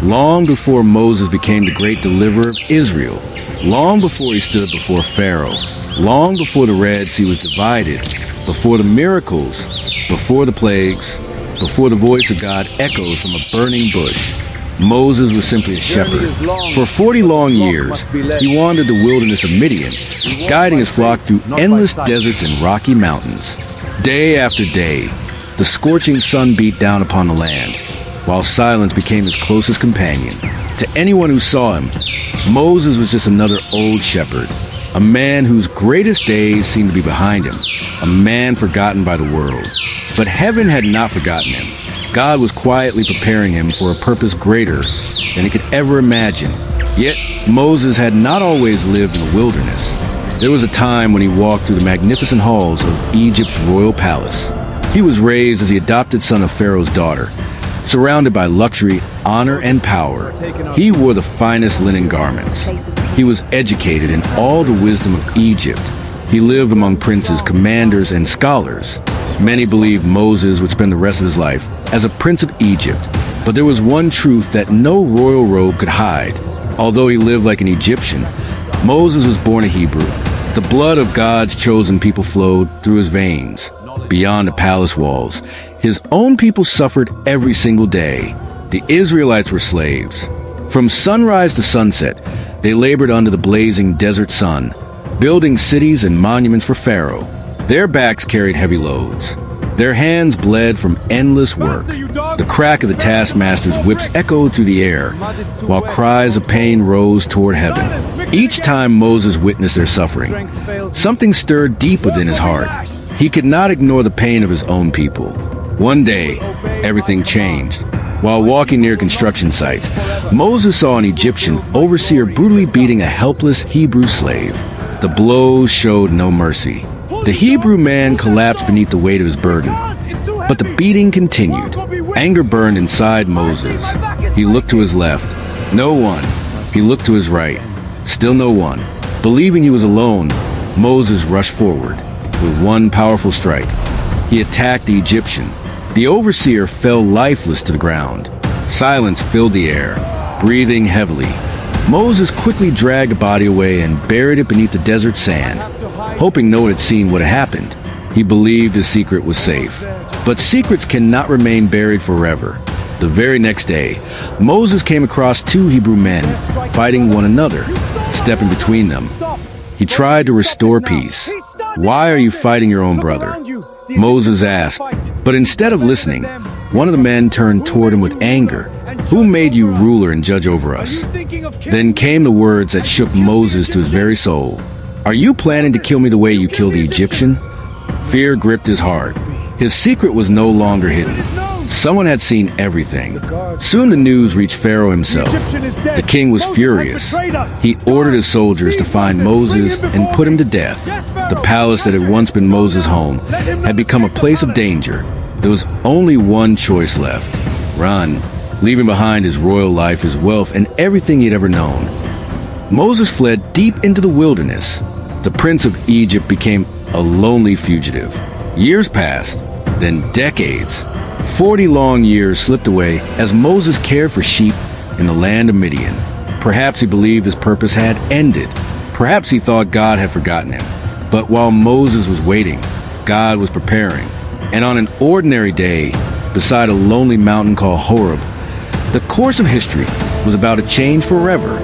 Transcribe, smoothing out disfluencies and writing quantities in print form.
long before Moses became the great deliverer of Israel, long before he stood before Pharaoh, long before the Red Sea was divided, before the miracles, before the plagues, before the voice of God echoed from a burning bush. Moses was simply a shepherd. For 40 long years, he wandered the wilderness of Midian, guiding his flock through endless deserts and rocky mountains. Day after day, the scorching sun beat down upon the land, while silence became his closest companion. To anyone who saw him, Moses was just another old shepherd, a man whose greatest days seemed to be behind him, a man forgotten by the world. But heaven had not forgotten him. God was quietly preparing him for a purpose greater than he could ever imagine. Yet, Moses had not always lived in the wilderness. There was a time when he walked through the magnificent halls of Egypt's royal palace. He was raised as the adopted son of Pharaoh's daughter. Surrounded by luxury, honor, and power, he wore the finest linen garments. He was educated in all the wisdom of Egypt. He lived among princes, commanders, and scholars. Many believed Moses would spend the rest of his life as a prince of Egypt. But there was one truth that no royal robe could hide. Although he lived like an Egyptian, Moses was born a Hebrew. The blood of God's chosen people flowed through his veins. Beyond the palace walls, his own people suffered every single day. The Israelites were slaves. From sunrise to sunset, they labored under the blazing desert sun, building cities and monuments for Pharaoh. Their backs carried heavy loads. Their hands bled from endless work. The crack of the taskmaster's whips echoed through the air, while cries of pain rose toward heaven. Each time Moses witnessed their suffering, something stirred deep within his heart. He could not ignore the pain of his own people. One day, everything changed. While walking near construction sites, Moses saw an Egyptian overseer brutally beating a helpless Hebrew slave. The blows showed no mercy. The Hebrew man collapsed beneath the weight of his burden. But the beating continued. Anger burned inside Moses. He looked to his left. No one. He looked to his right. Still no one. Believing he was alone, Moses rushed forward. With one powerful strike, he attacked the Egyptian. The overseer fell lifeless to the ground. Silence filled the air, breathing heavily. Moses quickly dragged the body away and buried it beneath the desert sand. Hoping no one had seen what had happened, he believed his secret was safe. But secrets cannot remain buried forever. The very next day, Moses came across two Hebrew men fighting one another. Stepping between them, he tried to restore peace. "Why are you fighting your own brother?" Moses asked. But instead of listening, one of the men turned toward him with anger. "Who made you ruler and judge over us?" Then came the words that shook Moses to his very soul. "Are you planning to kill me the way you killed the Egyptian?" Fear gripped his heart. His secret was no longer hidden. Someone had seen everything. Soon the news reached Pharaoh himself. The king was furious. He ordered his soldiers to find Moses and put him to death. The palace that had once been Moses' home had become a place of danger. There was only one choice left: run, leaving behind his royal life, his wealth, and everything he'd ever known. Moses fled deep into the wilderness. The prince of Egypt became a lonely fugitive. Years passed, then decades. 40 long years slipped away as Moses cared for sheep in the land of Midian. Perhaps he believed his purpose had ended. Perhaps he thought God had forgotten him. But while Moses was waiting, God was preparing. And on an ordinary day, beside a lonely mountain called Horeb, the course of history was about to change forever.